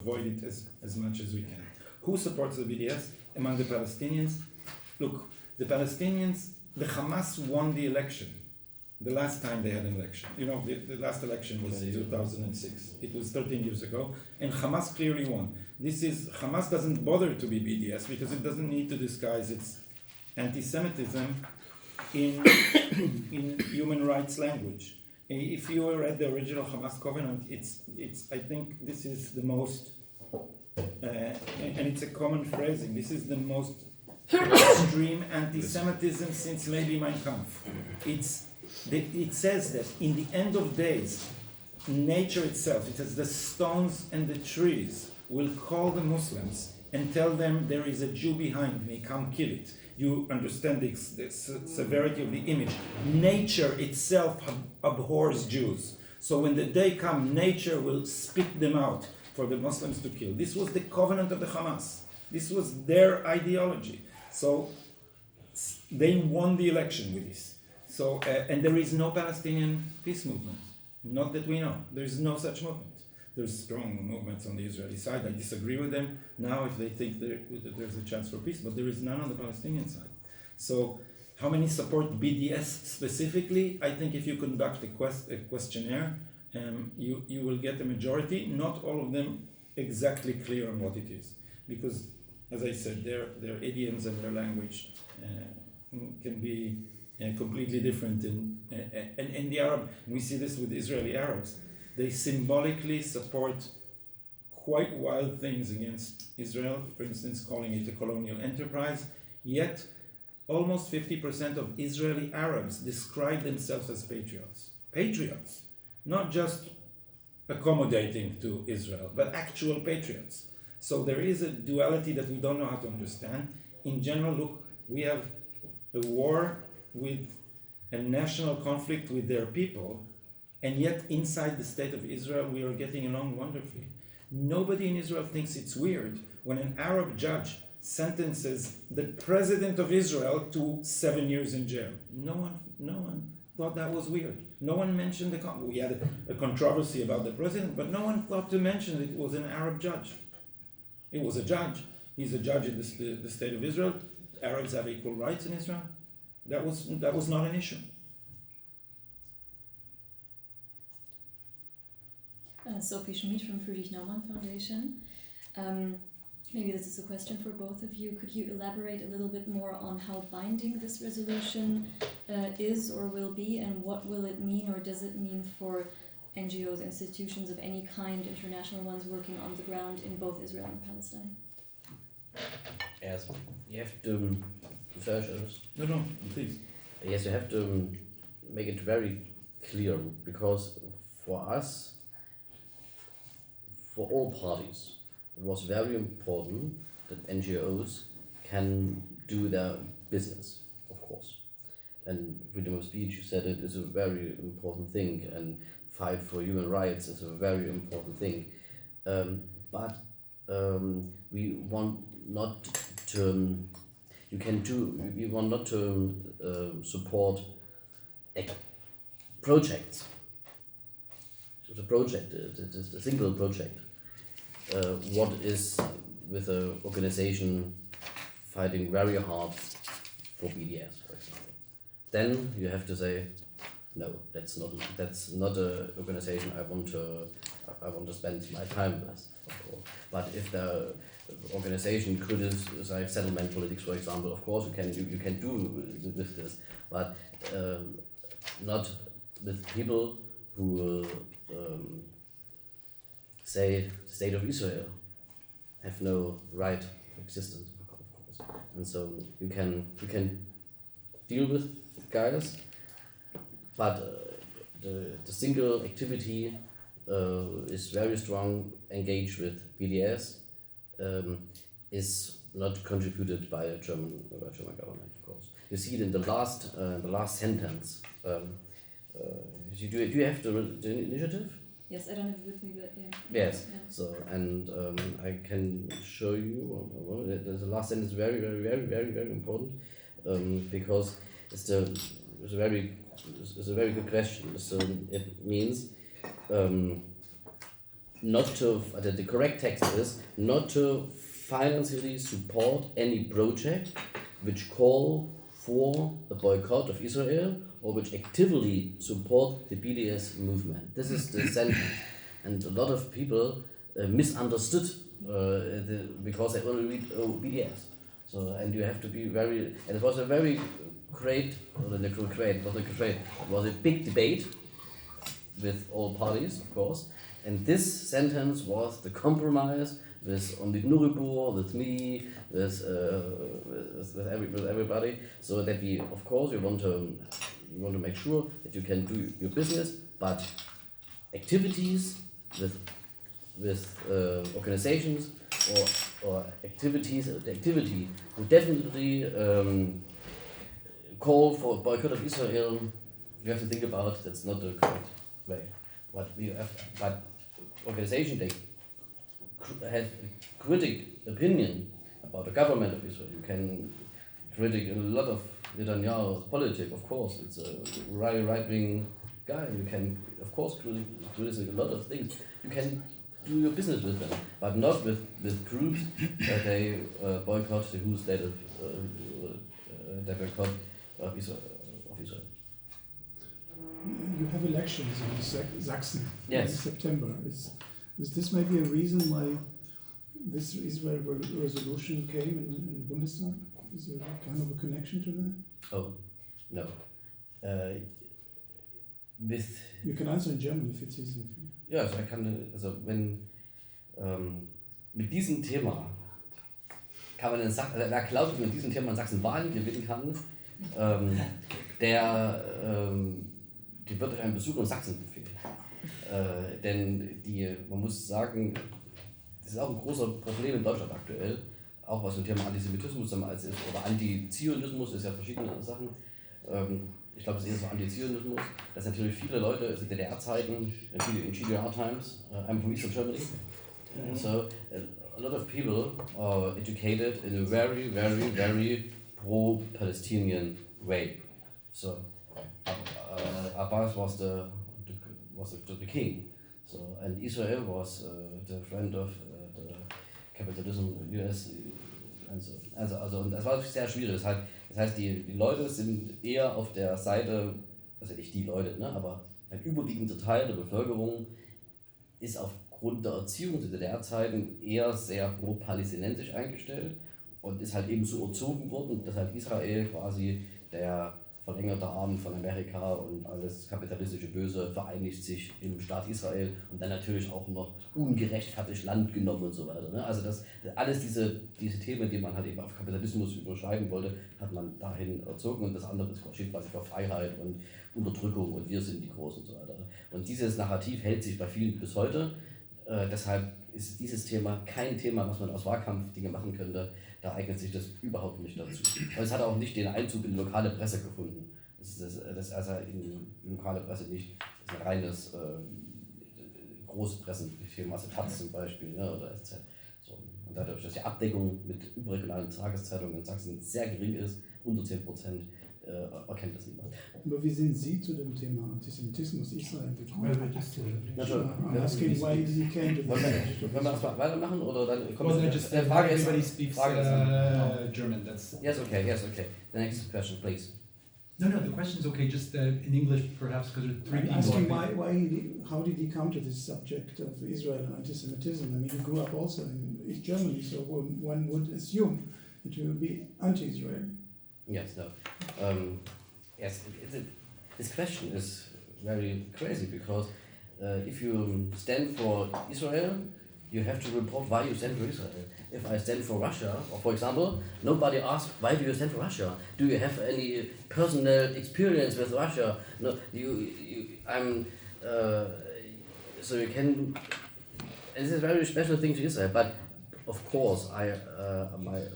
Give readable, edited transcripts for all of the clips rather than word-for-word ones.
avoid it as much as we can. Who supports the BDS? Among the Palestinians? Look, the Palestinians, the Hamas won the election. The last time they had an election. The last election was 2006. It was 13 years ago, and Hamas clearly won. Hamas doesn't bother to be BDS because it doesn't need to disguise its anti-Semitism in human rights language. If you read the original Hamas covenant, it's I think this is the most, and it's a common phrasing, this is the most extreme anti-Semitism since maybe Mein Kampf. It says that in the end of days, nature itself, it says the stones and the trees will call the Muslims and tell them there is a Jew behind me, come kill it. You understand the severity of the image. Nature itself abhors Jews. So when the day comes, nature will spit them out for the Muslims to kill. This was the covenant of the Hamas. This was their ideology. So they won the election with this. So, and there is no Palestinian peace movement. Not that we know. There is no such movement. There's strong movements on the Israeli side. I disagree with them now if they think that there's a chance for peace, but there is none on the Palestinian side. So how many support BDS specifically? I think if you conduct a questionnaire, you will get a majority. Not all of them exactly clear on what it is. Because, as I said, their idioms and their language can be completely different. And the Arab, we see this with Israeli Arabs, they symbolically support quite wild things against Israel, for instance, calling it a colonial enterprise, yet almost 50% of Israeli Arabs describe themselves as patriots. Patriots, not just accommodating to Israel, but actual patriots. So there is a duality that we don't know how to understand. In general, look, we have a war with a national conflict with their people, and yet inside the state of Israel we are getting along wonderfully. Nobody in Israel thinks it's weird when an Arab judge sentences the president of Israel to 7 years in jail. No one thought that was weird. No one mentioned we had a controversy about the president, but no one thought to mention that it was an Arab judge. It was a judge. He's a judge in the state of Israel. Arabs have equal rights in Israel. That was not an issue. Sophie Schmid from Friedrich Naumann Foundation. Maybe this is a question for both of you. Could you elaborate a little bit more on how binding this resolution is or will be, and what will it mean or does it mean for NGOs, institutions of any kind, international ones working on the ground in both Israel and Palestine? Yes, you have to first. No, please. Yes, you have to make it very clear, because for us, for all parties, it was very important that NGOs can do their business, of course. And freedom of speech, you said it, is a very important thing, and fight for human rights is a very important thing. But we want not to, we want not to support projects. The project, the single project. What is with an organization fighting very hard for BDS, for example? Then you have to say, no, that's not an organization I want to spend my time with, of course. But if the organization criticize settlement politics, for example, of course you can do with this, but not with people who will say the state of Israel have no right of existence, of course. And so you can deal with guys, but the single activity is very strong, engaged with BDS, is not contributed by the German government, of course. You see it in the last sentence. Do you have the initiative? Yes, I don't have it with me, but yeah. Yes. Yeah. So, and I can show you. The last sentence is very, very, very, very, very important, because it's a very good question. So it means not to, the correct text is not to financially support any project which call for a boycott of Israel or which actively support the BDS movement. This is the sentence. And a lot of people misunderstood because they only read BDS. So, and you have to be very, and it was a very great, it was a big debate with all parties, of course. And this sentence was the compromise with Omid Nuribur, with me, with everybody, so that we, of course, we want to make sure that you can do your business, but activities with organizations or activities, the activity who definitely call for a boycott of Israel, you have to think about that's not the correct way. What we have, but organization they have critic opinion about the government of Israel. You can critic a lot of Netanyahu's politics, of course. It's a right-wing guy. You can, of course, criticize a lot of things. You can do your business with them, but not with groups that they boycott the who's later they boycott of Israel. You have elections in Sachsen in Yes. September. Is this maybe a reason why this Israel resolution came in Bundestag? Is there kind of a connection to that? Oh, no. With You can answer in German if it's easy for you. ja, also also wenn mit diesem Thema kann man in Sachsen, wer glaubt, dass man mit diesem Thema in Sachsen Wahlen gewinnen kann, die wird euch einen Besuch in Sachsen empfehlen. Denn man muss sagen, das ist auch ein großer Problem in Deutschland aktuell, auch was zum Thema Antisemitismus ist, oder Antizionismus ist ja verschiedene Sachen. Ich glaube, es ist eher so Antizionismus, dass natürlich viele Leute in DDR-Zeiten, in GDR times, I'm from Eastern Germany, so a lot of people are educated in a very, very, very pro-Palestinian way. So Abbas was the king, so and Israel was the friend of the capitalism US. Also und das war sehr schwierig. Das heißt, die Leute sind eher auf der Seite, also nicht die Leute, ne, aber ein überwiegender Teil der Bevölkerung ist aufgrund der Erziehung zu DDR-Zeiten eher sehr pro-palästinensisch eingestellt und ist halt eben so erzogen worden, dass halt Israel quasi der verlängerte Arm von Amerika und alles kapitalistische Böse vereinigt sich im Staat Israel und dann natürlich auch noch ungerechtfertigt Land genommen und so weiter. Ne? Also alles diese Themen, die man halt eben auf Kapitalismus überschreiben wollte, hat man dahin erzogen und das andere steht quasi für Freiheit und Unterdrückung und wir sind die Großen und so weiter. Und dieses Narrativ hält sich bei vielen bis heute. Deshalb ist dieses Thema kein Thema, was man aus Wahlkampfdingen machen könnte. Da eignet sich das überhaupt nicht dazu. Und es hat auch nicht den Einzug in die lokale Presse gefunden. Das ist also in die lokale Presse nicht. Das ist ein reines Großpressenthema, also Taz zum Beispiel, ne, oder SZ. So. Und dadurch, dass die Abdeckung mit überregionalen Tageszeitungen in Sachsen sehr gering ist, unter 10%, erkennt das niemand. Aber wie sind Sie zu dem Thema Antisemitismus Israel gekommen? Natürlich. Asking why you came to Wollen wir das mal weitermachen oder dann kommt Well, just Frage ist, everybody speaks Frage ist, German. That's yes, okay. The next question, please. no. The question's okay. Just in English, perhaps, because there are three I'm people. asking how did he come to this subject of Israel and anti-Semitism? I mean, he grew up also in Germany, so one would assume that he would be anti-Israeli. Yes, no. Yes, this question is very crazy because if you stand for Israel, you have to report why you stand for Israel. If I stand for Russia, or for example, nobody asks why do you stand for Russia? Do you have any personal experience with Russia? No, so you can. This is a very special thing to Israel, but. Of course,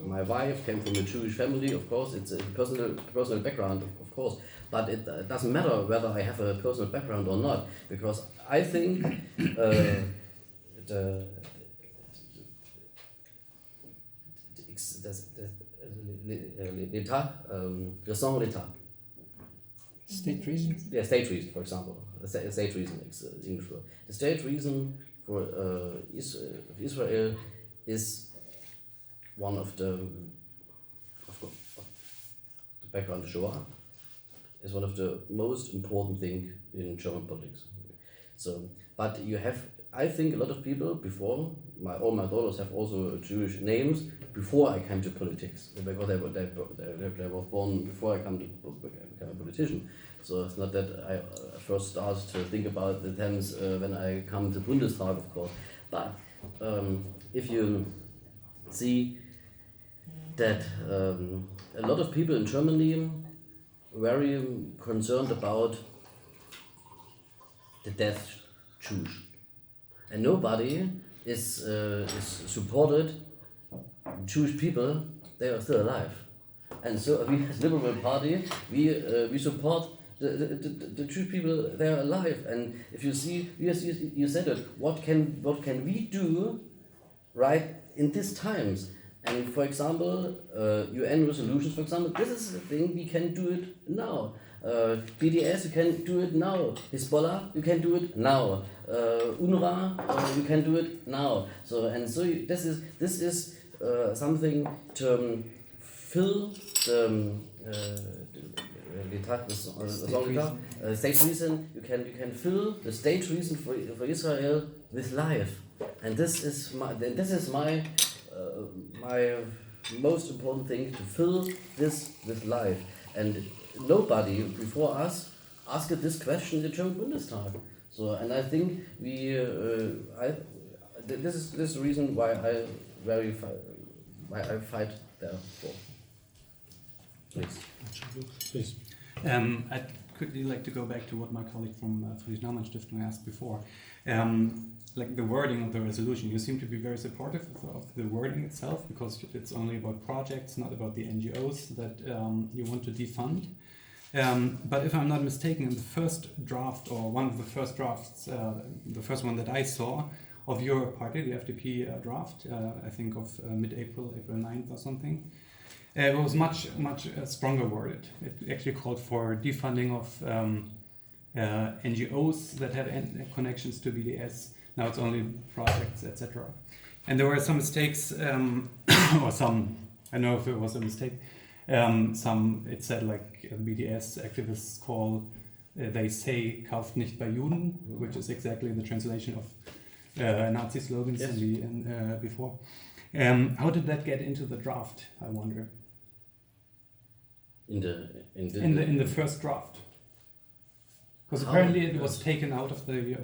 my wife came from a Jewish family. Of course, it's a personal background. Of course, but it doesn't matter whether I have a personal background or not, because I think raison d'état. State reason? Yeah, state reason, for example. State reason is English word. The state reason for Israel is one of the background Shoah is one of the most important thing in German politics. So, but you have, I think, a lot of people before all my daughters have also Jewish names before I came to politics because they were born before I became a politician. So it's not that I first started to think about the times when I come to Bundestag, of course. But if you see that a lot of people in Germany very concerned about the death Jews, and nobody is supported Jewish people. They are still alive, and so we as Liberal Party we support the Jewish people. They are alive, and if you see, you said it. What can we do right in these times? And for example, UN resolutions, for example, this is the thing, we can do it now. BDS, you can do it now. Hezbollah, you can do it now. UNRWA, you can do it now. So this is something to fill the state reason. You can fill the state reason for Israel with life, and this is my most important thing, to fill this with life. And nobody before us asked this question in the German Bundestag. So, and I think this is the reason why I fight there for. Please. I'd quickly like to go back to what my colleague from Friedrich-Naumann-Stiftung asked before. Like the wording of the resolution, you seem to be very supportive of the wording itself, because it's only about projects, not about the NGOs that you want to defund. But if I'm not mistaken, in the first draft, or one of the first drafts, the first one that I saw of your party, the FDP draft, I think of mid-April, April 9th or something, it was much stronger worded. It actually called for defunding of NGOs that have connections to BDS. Now it's only projects, etc. And there were some mistakes, or some, I don't know if it was a mistake, it said like BDS activists call, they say, kauft nicht bei Juden, which is exactly the translation of Nazi slogans. Yes. Before. How did that get into the draft, I wonder? In the first draft. Because apparently it was taken out of the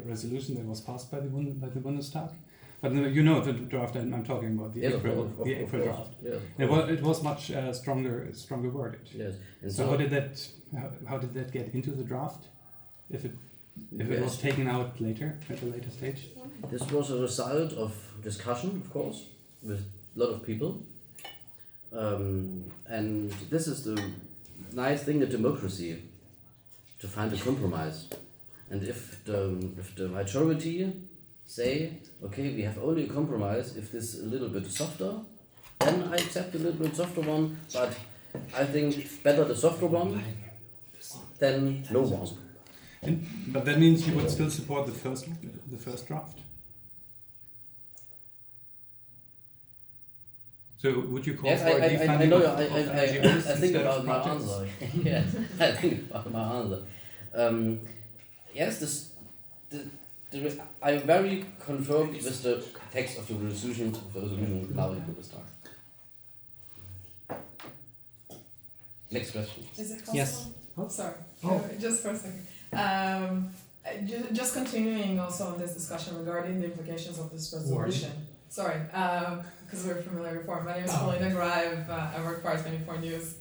resolution that was passed by the Bundestag. But you know the draft I'm talking about, the April draft. Yes, it was much stronger worded. Yes. And so how did that get into the draft? If it was taken out later, at a later stage? This was a result of discussion, of course, with a lot of people. And this is the nice thing in democracy, to find a compromise. And if the majority say, okay, we have only a compromise if this is a little bit softer, then I accept a little bit softer one, but I think better the softer one than no one. But that means you would still support the first draft. So would you call for a defunding of NGOs? I think about my answer. Yes, I think about my answer. Yes, I am very confirmed with the text of the resolution now in the Bundestag. Next question. Is it possible? Yes. Oh, sorry. Just for a second. Just continuing also on this discussion regarding the implications of this resolution. Sorry, because we're familiar before. My name is Paulina Grive. I work for Ars24 News.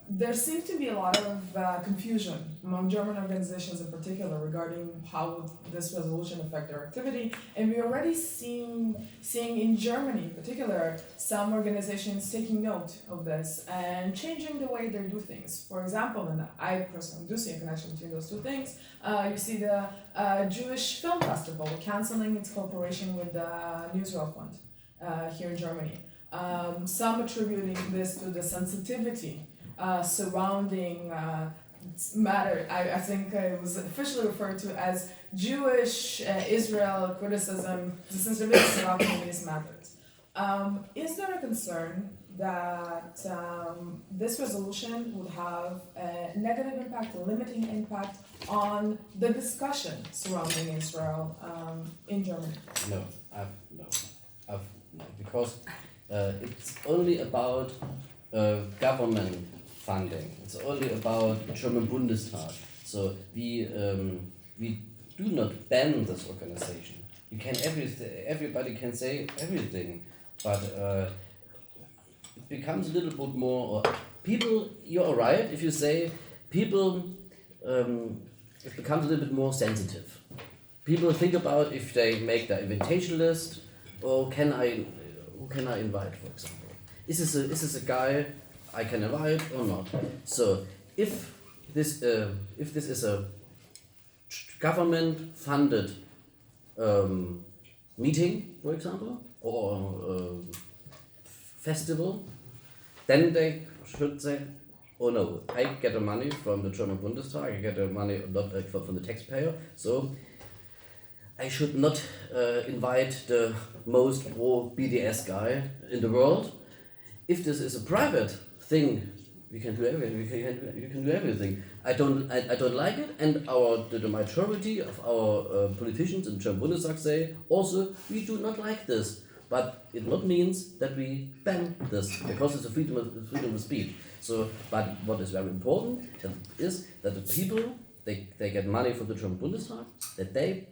There seems to be a lot of confusion among German organizations in particular regarding how this resolution affect their activity, and we're already seeing in Germany in particular some organizations taking note of this and changing the way they do things. For example, and I personally do see a connection between those two things, you see the Jewish Film Festival canceling its cooperation with the Newsreel Fund here in Germany. Some attributing this to the sensitivity surrounding matter. I think it was officially referred to as Jewish Israel criticism, since the biggest about these matters. Is there a concern that this resolution would have a negative impact, a limiting impact on the discussion surrounding Israel in Germany? No, because it's only about government funding. It's only about German Bundestag. So we do not ban this organization. You can everybody can say everything, but it becomes a little bit more. People, you're right if you say people. It becomes a little bit more sensitive. People think about if they make the invitation list, or who can I invite, for example? Is this a guy I can invite or not? So if this is a government funded meeting, for example, or festival, then they should say, oh no, I get the money from the German Bundestag, I get the money not from the taxpayer, so I should not invite the most pro BDS guy in the world. If this is a private thing, we can do everything. You can do everything. I don't like it, and the majority of our politicians in the German Bundestag say also we do not like this. But it not means that we ban this because it's a freedom of speech. So, but what is very important is that the people they get money from the German Bundestag, that they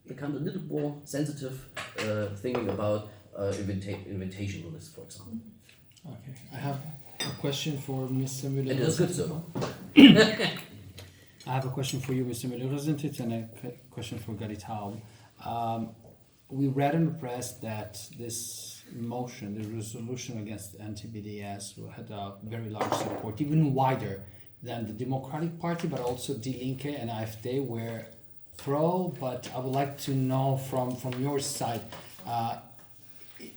become a little more sensitive, thinking about invitation list, for example. Okay, I have a question for Mr. Müller. And it's good so. I have a question for you, Mr. Müller-Rosentritt, and a question for Gadi Taub. We read in the press that this motion, the resolution against anti-BDS, had a very large support, even wider than the Democratic Party, but also Die Linke and AfD were pro. But I would like to know from your side,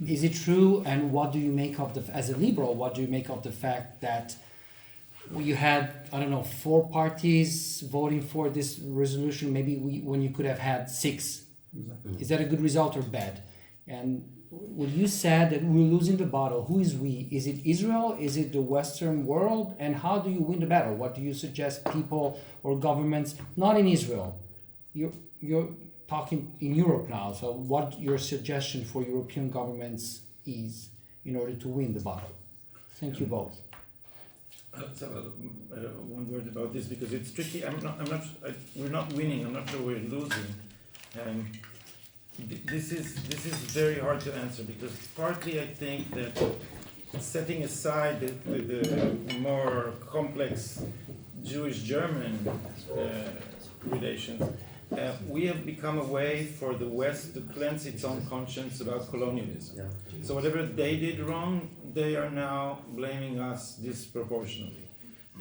is it true, and what do you make of as a liberal, what do you make of the fact that you had, I don't know, 4 parties voting for this resolution, maybe when you could have had 6? Is that a good result or bad? And when you said that we're losing the battle, who is we? Is it Israel? Is it the Western world? And how do you win the battle? What do you suggest people or governments, not in Israel? You're talking in Europe now, so what your suggestion for European governments is in order to win the battle? Thank you both. So, one word about this because it's tricky. We're not winning. I'm not sure we're losing. This is very hard to answer because partly I think that setting aside the more complex Jewish-German relations, we have become a way for the West to cleanse its own conscience about colonialism. Yeah. So whatever they did wrong, they are now blaming us disproportionately.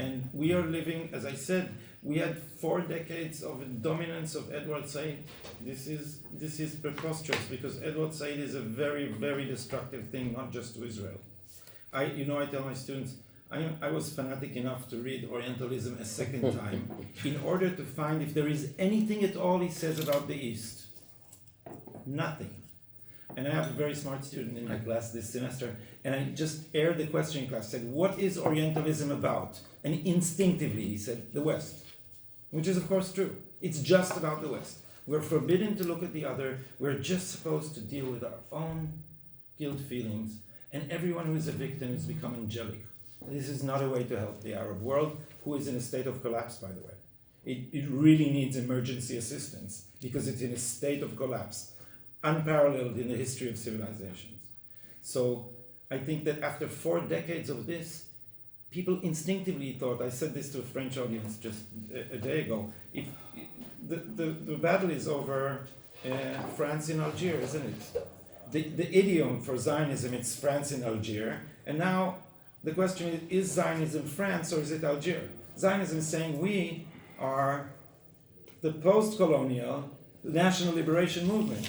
And we are living, as I said, we had 4 decades of dominance of Edward Said. This is preposterous because Edward Said is a very, very destructive thing, not just to Israel. I tell my students, I was fanatic enough to read Orientalism a second time in order to find if there is anything at all he says about the East. Nothing. And I have a very smart student in my class this semester, and I just aired the question in class, said, what is Orientalism about? And instinctively he said, the West. Which is of course true. It's just about the West. We're forbidden to look at the other. We're just supposed to deal with our own guilt feelings. And everyone who is a victim has become angelic. This is not a way to help the Arab world, who is in a state of collapse, by the way. It really needs emergency assistance because it's in a state of collapse, unparalleled in the history of civilizations. So I think that after 4 decades of this, people instinctively thought, I said this to a French audience just a day ago, if the battle is over France in Algiers, isn't it? The idiom for Zionism, it's France in Algiers, and now the question is Zionism France or is it Algiers? Zionism is saying we are the post-colonial national liberation movement.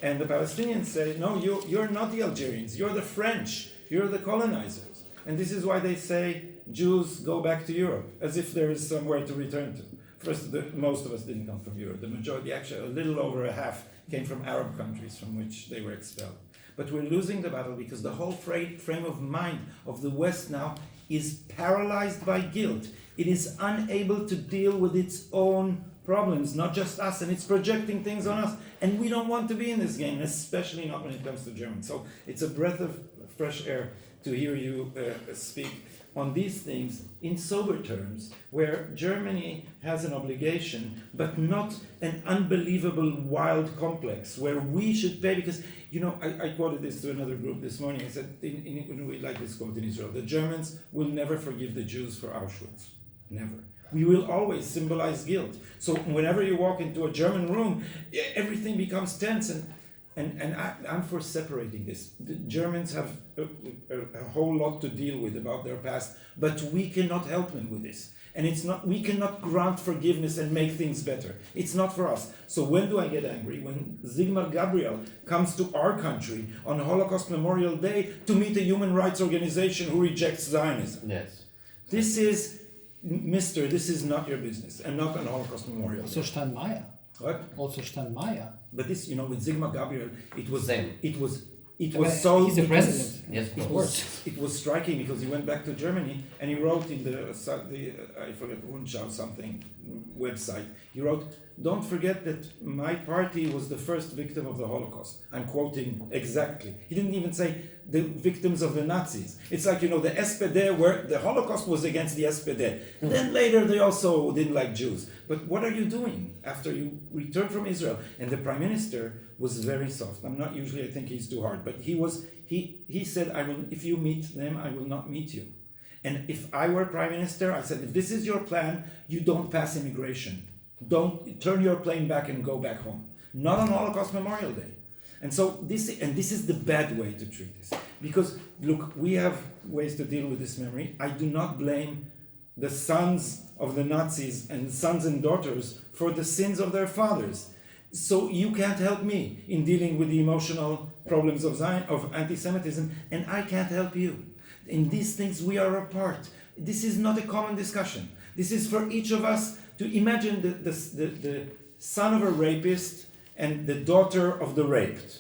And the Palestinians say, no, you're not the Algerians, you're the French, you're the colonizers. And this is why they say Jews go back to Europe, as if there is somewhere to return to. First, most of us didn't come from Europe. The majority, actually a little over a half, came from Arab countries from which they were expelled. But we're losing the battle because the whole frame of mind of the West now is paralyzed by guilt. It is unable to deal with its own problems, not just us, and it's projecting things on us. And we don't want to be in this game, especially not when it comes to Germans. So it's a breath of fresh air to hear you speak on these things in sober terms, where Germany has an obligation, but not an unbelievable wild complex where we should pay, because, you know, I quoted this to another group this morning. I said, we like this quote in Israel, the Germans will never forgive the Jews for Auschwitz. Never. We will always symbolize guilt. So whenever you walk into a German room, everything becomes tense, and I'm for separating this. The Germans have a whole lot to deal with about their past, but we cannot help them with this. And it's not, we cannot grant forgiveness and make things better. It's not for us. So when do I get angry? When Sigmar Gabriel comes to our country on Holocaust Memorial Day to meet a human rights organization who rejects Zionism. Yes. This is, Mister, this is not your business, and not on Holocaust Memorial Day. Also Steinmeier. What? Also Steinmeier. But this, you know, with Sigmar Gabriel, it was Same. It was But so. he's the president. Yes, It was striking because he went back to Germany and he wrote in the I forget Rundschau something website. He wrote, "Don't forget that my party was the first victim of the Holocaust." I'm quoting exactly. He didn't even say the victims of the Nazis. It's like, you know, the SPD, where the Holocaust was against the SPD. Then later they also didn't like Jews. But what are you doing after you return from Israel? And the prime minister was very soft. I'm not usually, I think he's too hard, but he said, if you meet them, I will not meet you. And if I were prime minister, I said, if this is your plan, you don't pass immigration. Don't turn your plane back and go back home. Not on Holocaust Memorial Day. And so this is the bad way to treat this. Because look, we have ways to deal with this memory. I do not blame the sons of the Nazis and sons and daughters for the sins of their fathers. So you can't help me in dealing with the emotional problems of anti-Semitism, and I can't help you. In these things we are apart. This is not a common discussion. This is for each of us to imagine the son of a rapist and the daughter of the raped.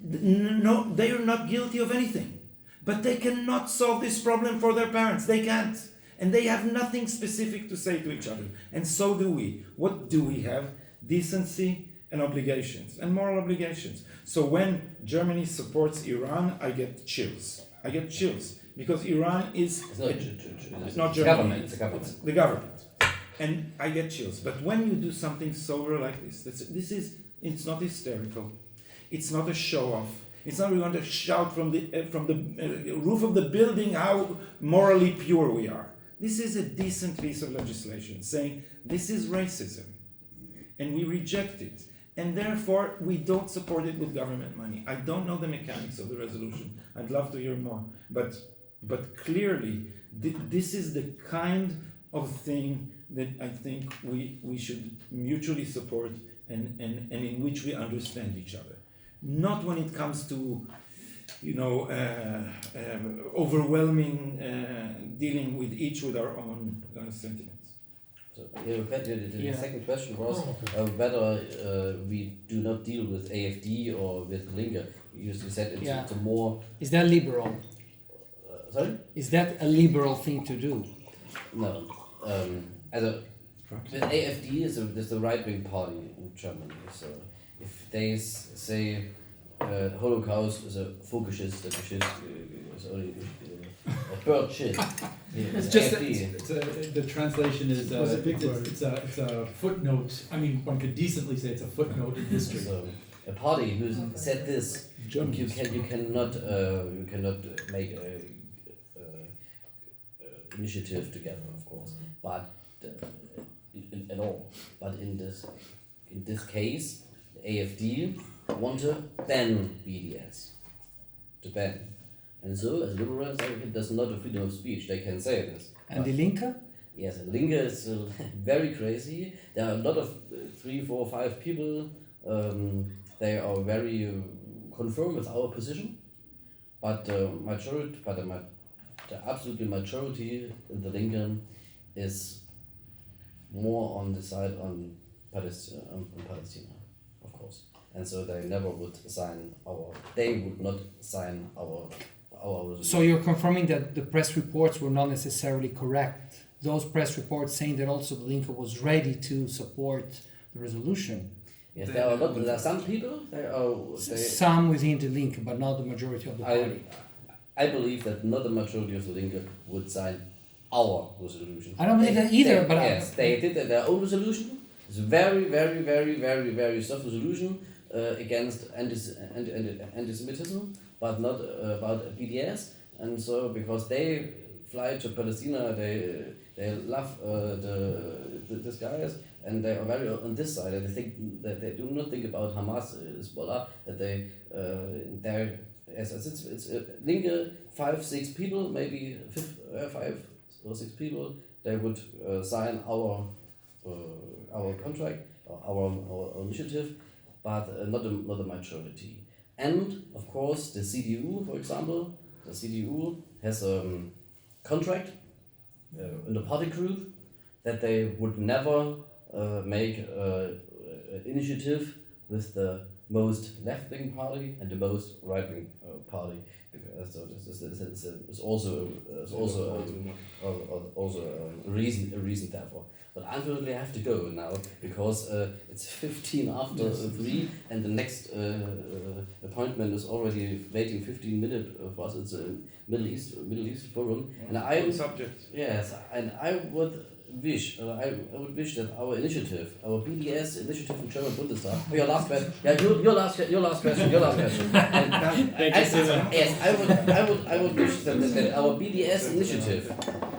No, they are not guilty of anything. But they cannot solve this problem for their parents. They can't. And they have nothing specific to say to each other. And so do we. What do we have? Decency and obligations, and moral obligations. So when Germany supports Iran, I get chills. I get chills. Because Iran is... It's not the Germany. government. It's the government. It's the government. And I get chills. But when you do something sober like this, it's not hysterical. It's not a show-off. It's not we want to shout from the roof of the building how morally pure we are. This is a decent piece of legislation saying this is racism. And we reject it. And therefore, we don't support it with government money. I don't know the mechanics of the resolution. I'd love to hear more. But clearly, this is the kind of thing that I think we should mutually support and in which we understand each other. Not when it comes to, overwhelming dealing with each with our own sentiments. So, the second question was whether we do not deal with AfD or with Linke. You said it's a more... Is that liberal? Sorry? Is that a liberal thing to do? No. The AfD is the right-wing party in Germany. So if they say Holocaust is a Vogelschiss, is only a bird shit. It's just AfD. the translation is was a big word. it's a footnote. I mean, one could decently say it's a footnote in history. So a party who said this, you cannot make a initiative together, of course, but at all. But in this case, the AfD want to ban BDS, to ban. And so, as liberals, there's not a freedom of speech. They can say this. And the Linke? Yes, and Linke is very crazy. There are a lot of 3, 4, 5 people. They are very conform with our position, but the the absolute majority in the Lincoln is more on the side on Palestine, of course. And so they never would sign they would not sign our resolution. So you're confirming that the press reports were not necessarily correct? Those press reports saying that also the Linke was ready to support the resolution? Yes, there are some people, Some within the Linke, but not the majority of the party. I believe that not the majority of the Linke would sign our resolution. I don't believe that either, but yes, they did their own resolution. It's a very, very, very, very, very soft resolution against antisemitism, but not about BDS. And so, because they fly to Palestine, they love these guys, and they are very on this side. And they think that they do not think about Hamas, Hezbollah. That it's Linke 5-6 people, maybe 5 or 6 people. They would sign our contract, our initiative, but not the majority. And of course, the CDU, for example, the CDU has a contract in the party group that they would never make an initiative with the most left-wing party and the most right-wing party. So this is also a reason therefore. But unfortunately, I have to go now because it's 15 after 3, and the next appointment is already waiting 15 minutes for us. It's a Middle East forum, and I subject. Yes, and I would wish that our initiative, our BDS initiative in German Bundestag. Your last question. Yeah, your last question. Yes, I would wish that our BDS initiative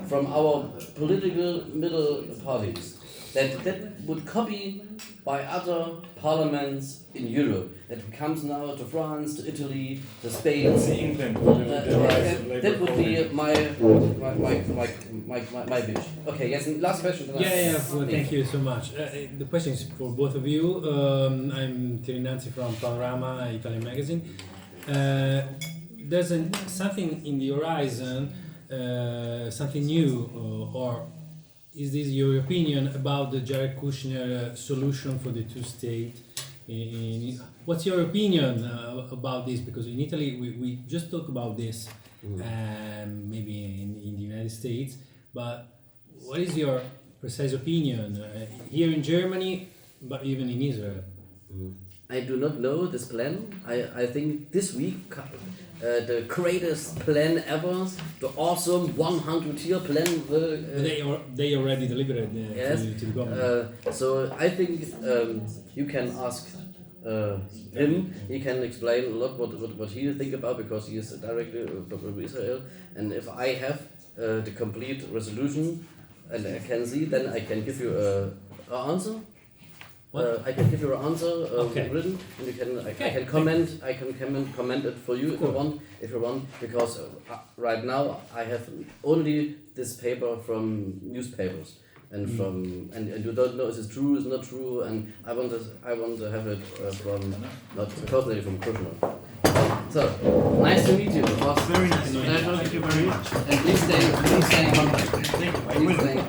from our political middle parties that would copy by other parliaments in Europe. That comes now to France, to Italy, to Spain. England. That would be my wish. Okay, yes, and last question. Well, thank you so much. The question is for both of you. I'm Tirinanzi from Panorama, Italian magazine. There's something in the horizon, something new, or is this your opinion about the Jared Kushner solution for the two-state? What's your opinion about this? Because in Italy we just talk about this, maybe in the United States, but what is your precise opinion here in Germany, but even in Israel? I do not know this plan. I think this week the greatest plan ever, the awesome 100-year plan. They already delivered yes. to the government. So I think you can ask him. He can explain a lot what he think about, because he is a director of Israel. And if I have the complete resolution and I can see, then I can give you an answer. I can give you an answer written, and I can comment. I can comment it for you if you want, because right now I have only this paper from newspapers and and you don't know if it's true, it's not true, and I want to have it from not personally from Kushner. So nice to meet you. It was Very nice. pleasure. Thank you very much. And please stay in contact.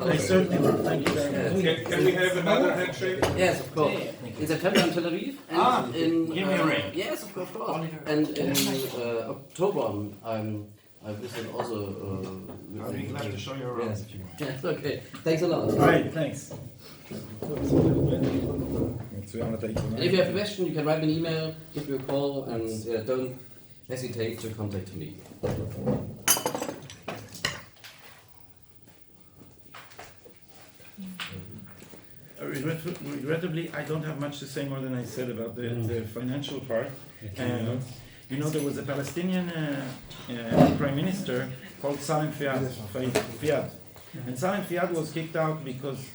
I certainly will. Thank you very much. Can we have another handshake? Yes, of course. In September in Tel Aviv. And give me a ring. Yes, of course. And in October, I visit also. I'll be glad to show you around. Yes. Yes, okay. Thanks a lot. Great, thanks. And if you have a question, you can write me an email, give me a call, and don't hesitate to contact me. Regrettably, I don't have much to say more than I said about the financial part. There was a Palestinian prime minister called Salim Fayyad. And Salim Fayyad was kicked out because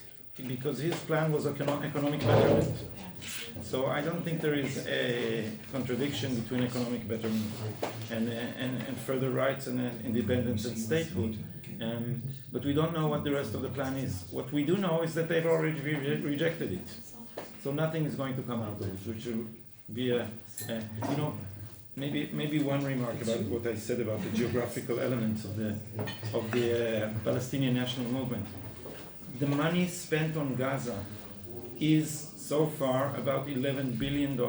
his plan was economic betterment. So I don't think there is a contradiction between economic betterment and further rights and independence and statehood. But we don't know what the rest of the plan is. What we do know is that they've already rejected it. So nothing is going to come out of it, which will be maybe one remark about what I said about the geographical elements of the Palestinian national movement. The money spent on Gaza is so far about $11 billion.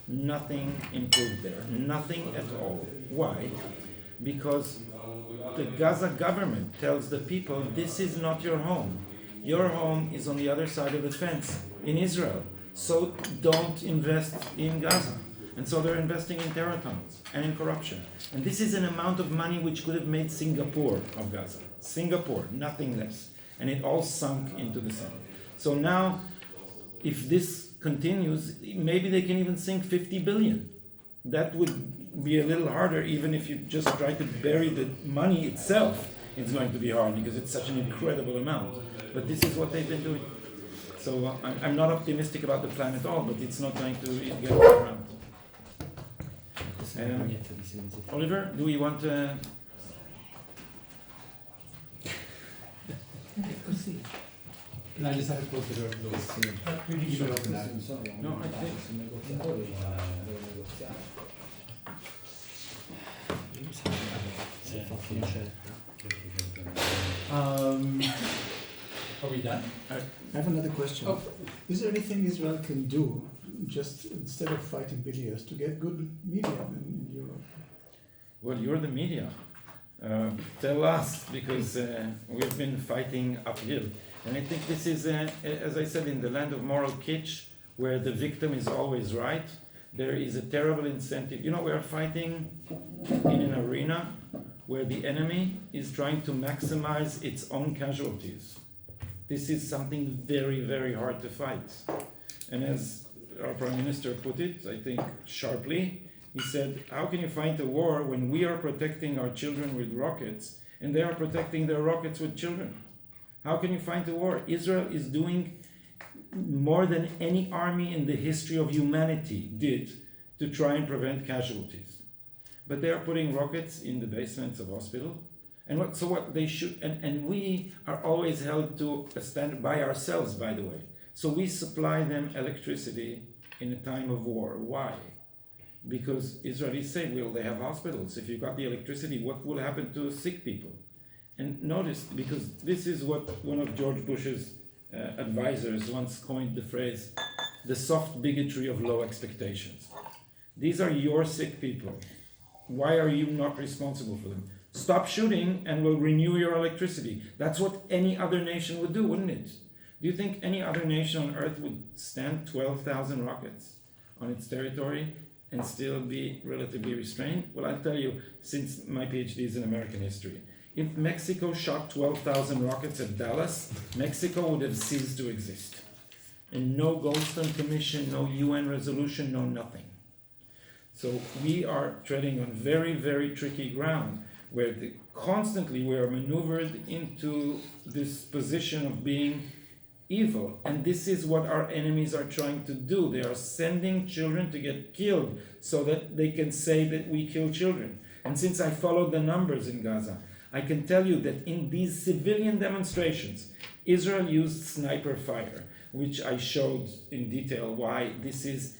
Nothing improved there, nothing at all. Why? Because the Gaza government tells the people, this is not your home. Your home is on the other side of the fence in Israel. So don't invest in Gaza. And so they're investing in terror tunnels and in corruption. And this is an amount of money which could have made Singapore of Gaza. Singapore, nothing less. And it all sunk into the sand. So now, if this continues, maybe they can even sink 50 billion. That would be a little harder, even if you just try to bury the money itself. It's going to be hard because it's such an incredible amount. But this is what they've been doing. So I'm not optimistic about the plan at all, but it's not going to get around. Oliver, do we want to... Can I just have it close the door? No, I think... Are we done? I have another question. Oh. Is there anything Israel can do, just instead of fighting BDS, to get good media in Europe? Well, you're the media. Tell us, because we've been fighting uphill. And I think this is, as I said, in the land of moral kitsch, where the victim is always right, there is a terrible incentive. You know, we are fighting in an arena where the enemy is trying to maximize its own casualties. This is something very, very hard to fight. And as our Prime Minister put it, I think sharply, he said, how can you fight a war when we are protecting our children with rockets and they are protecting their rockets with children? How can you fight a war? Israel is doing more than any army in the history of humanity did to try and prevent casualties. But they are putting rockets in the basements of hospitals. And what they should, and we are always held to a standard by ourselves, by the way. So we supply them electricity in a time of war. Why? Because Israelis say, well, they have hospitals. If you got the electricity, what will happen to sick people? And notice, because this is what one of George Bush's advisors once coined the phrase, the soft bigotry of low expectations. These are your sick people. Why are you not responsible for them? Stop shooting and we'll renew your electricity. That's what any other nation would do, wouldn't it? Do you think any other nation on earth would stand 12,000 rockets on its territory and still be relatively restrained? Well, I'll tell you, since my PhD is in American history, if Mexico shot 12,000 rockets at Dallas, Mexico would have ceased to exist. And no Goldstone Commission, no UN resolution, no nothing. So we are treading on very, very tricky ground, where constantly we are maneuvered into this position of being evil. And this is what our enemies are trying to do. They are sending children to get killed so that they can say that we kill children. And since I followed the numbers in Gaza, I can tell you that in these civilian demonstrations, Israel used sniper fire, which I showed in detail why this is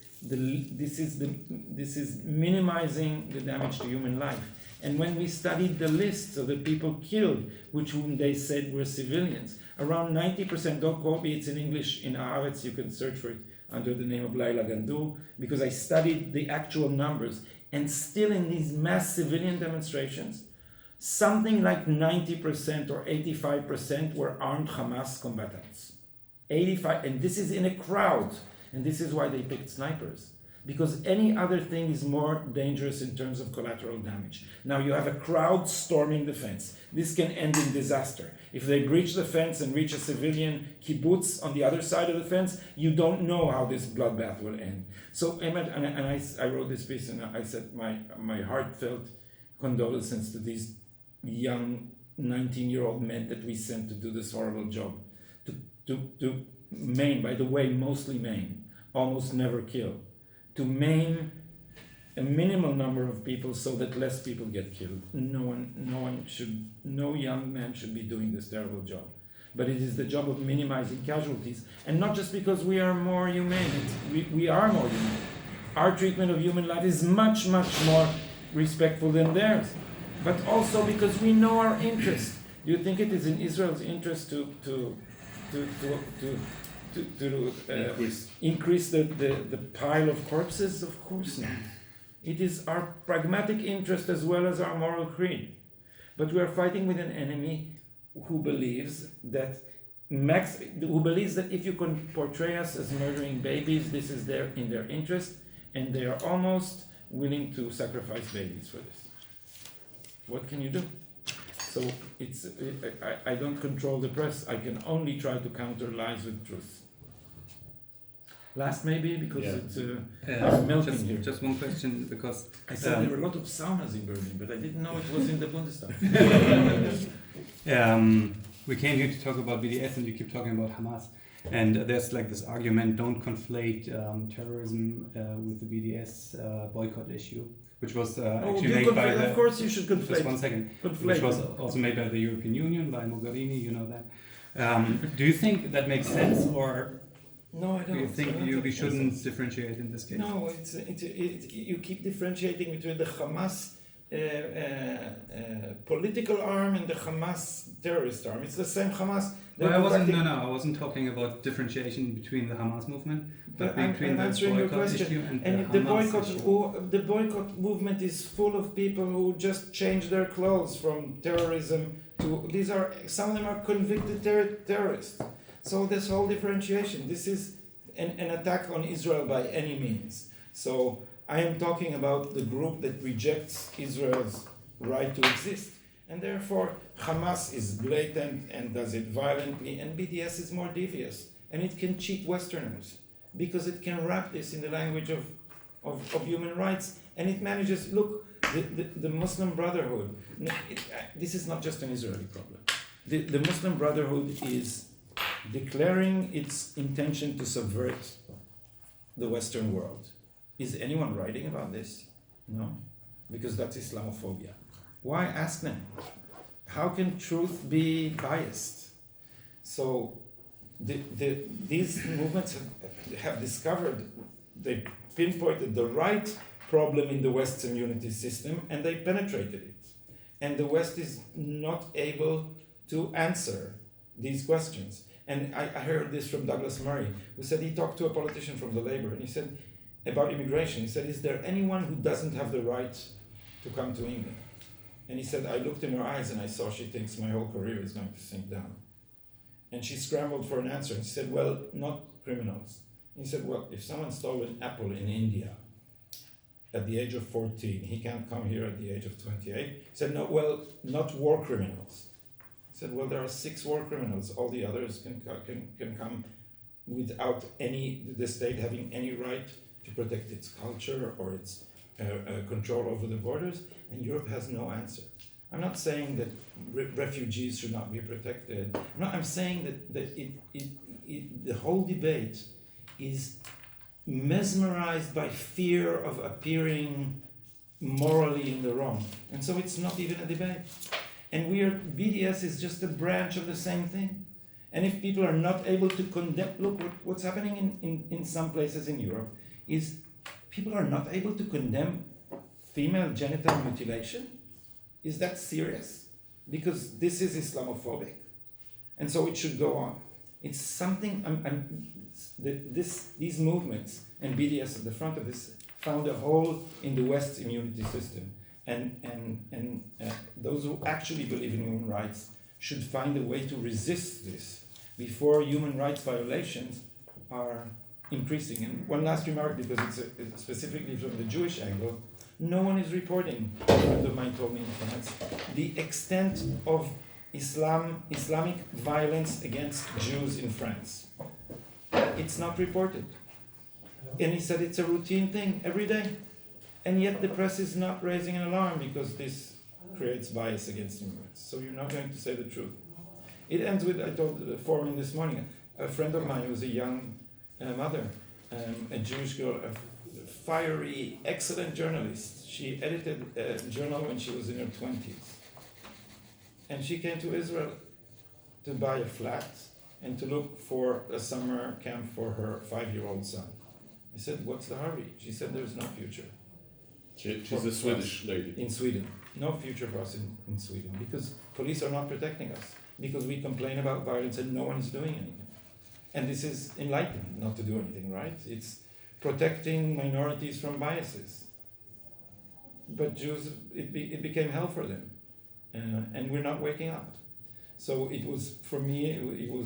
minimizing the damage to human life. And when we studied the lists of the people killed, whom they said were civilians, around 90%, don't quote me, it's in English, in Haaretz, you can search for it under the name of Laila Gandu, because I studied the actual numbers. And still in these mass civilian demonstrations, something like 90% or 85% were armed Hamas combatants. 85, and this is in a crowd. And this is why they picked snipers. Because any other thing is more dangerous in terms of collateral damage. Now you have a crowd storming the fence. This can end in disaster. If they breach the fence and reach a civilian kibbutz on the other side of the fence, you don't know how this bloodbath will end. So, I wrote this piece and I said my heartfelt condolences to these young 19-year-old men that we sent to do this horrible job. To maim, by the way, mostly maim, almost never kill. To maim a minimal number of people so that less people get killed. No young man should be doing this terrible job. But it is the job of minimizing casualties. And not just because we are more humane, we are more humane. our treatment of human life is much, much more respectful than theirs. But also because we know our interest. Do you think it is in Israel's interest to increase the pile of corpses? Of course not. It is our pragmatic interest as well as our moral creed. But we are fighting with an enemy who believes that if you can portray us as murdering babies, this is in their interest, and they are almost willing to sacrifice babies for this. What can you do? So I don't control the press. I can only try to counter lies with truth. Last maybe, because I'm melting here. Just one question, because I said there were a lot of saunas in Berlin, but I didn't know it was in the Bundestag. We came here to talk about BDS, and you keep talking about Hamas. And there's like this argument: don't conflate terrorism with the BDS boycott issue, which was actually made by the. Of course, you should conflate. Just one second. Which was also made by the European Union, by Mogherini. You know that. Do you think that makes sense, or? No, I don't. Do you think we shouldn't differentiate in this case? No, you keep differentiating between the Hamas political arm and the Hamas terrorist arm. It's the same Hamas. Well, I wasn't talking about differentiation between the Hamas movement, but between the boycott issue and the Hamas issue. The boycott movement is full of people who just change their clothes from terrorism to some of them are convicted terrorists. So this whole differentiation, this is an attack on Israel by any means. So I am talking about the group that rejects Israel's right to exist. And therefore, Hamas is blatant and does it violently, and BDS is more devious. And it can cheat Westerners, because it can wrap this in the language of human rights, and it manages, look, the Muslim Brotherhood, this is not just an Israeli problem. The Muslim Brotherhood is declaring its intention to subvert the Western world. Is anyone writing about this? No, because that's Islamophobia. Why? Ask them. How can truth be biased? So these movements have discovered, they pinpointed the right problem in the West's immunity system, and they penetrated it. And the West is not able to answer these questions. And I heard this from Douglas Murray, who said he talked to a politician from the Labour, and he said about immigration, he said, is there anyone who doesn't have the right to come to England? And he said, I looked in her eyes and I saw she thinks my whole career is going to sink down. And she scrambled for an answer, and she said, well, not criminals. And he said, well, if someone stole an apple in India at the age of 14, he can't come here at the age of 28. He said, no, well, not war criminals. He said, well, there are 6 war criminals. All the others can come without the state having any right to protect its culture or its control over the borders, and Europe has no answer. I'm not saying that refugees should not be protected. No, I'm saying that the whole debate is mesmerized by fear of appearing morally in the wrong. And so it's not even a debate. And BDS is just a branch of the same thing. And if people are not able to condemn, look, what's happening in some places in Europe is people are not able to condemn female genital mutilation. Is that serious? Because this is Islamophobic. And so it should go on. It's something, these movements, and BDS at the front of this, found a hole in the West's immunity system. And those who actually believe in human rights should find a way to resist this before human rights violations are increasing. And one last remark, because it's specifically from the Jewish angle, no one is reporting, a friend of mine told me in France, the extent of Islamic violence against Jews in France. It's not reported. And he said it's a routine thing every day. And yet the press is not raising an alarm because this creates bias against immigrants. So you're not going to say the truth. It ends with, I told the foreman this morning, a friend of mine who was a young mother, a Jewish girl, a fiery, excellent journalist. She edited a journal when she was in her 20s. And she came to Israel to buy a flat and to look for a summer camp for her 5-year-old son. I said, what's the hurry? She said, there's no future. She's a Swedish lady. In Sweden. No future for us in Sweden, because police are not protecting us, because we complain about violence and no one is doing anything. And this is enlightened not to do anything, right? It's protecting minorities from biases. But Jews, it became hell for them. And we're not waking up. So it was, for me, it was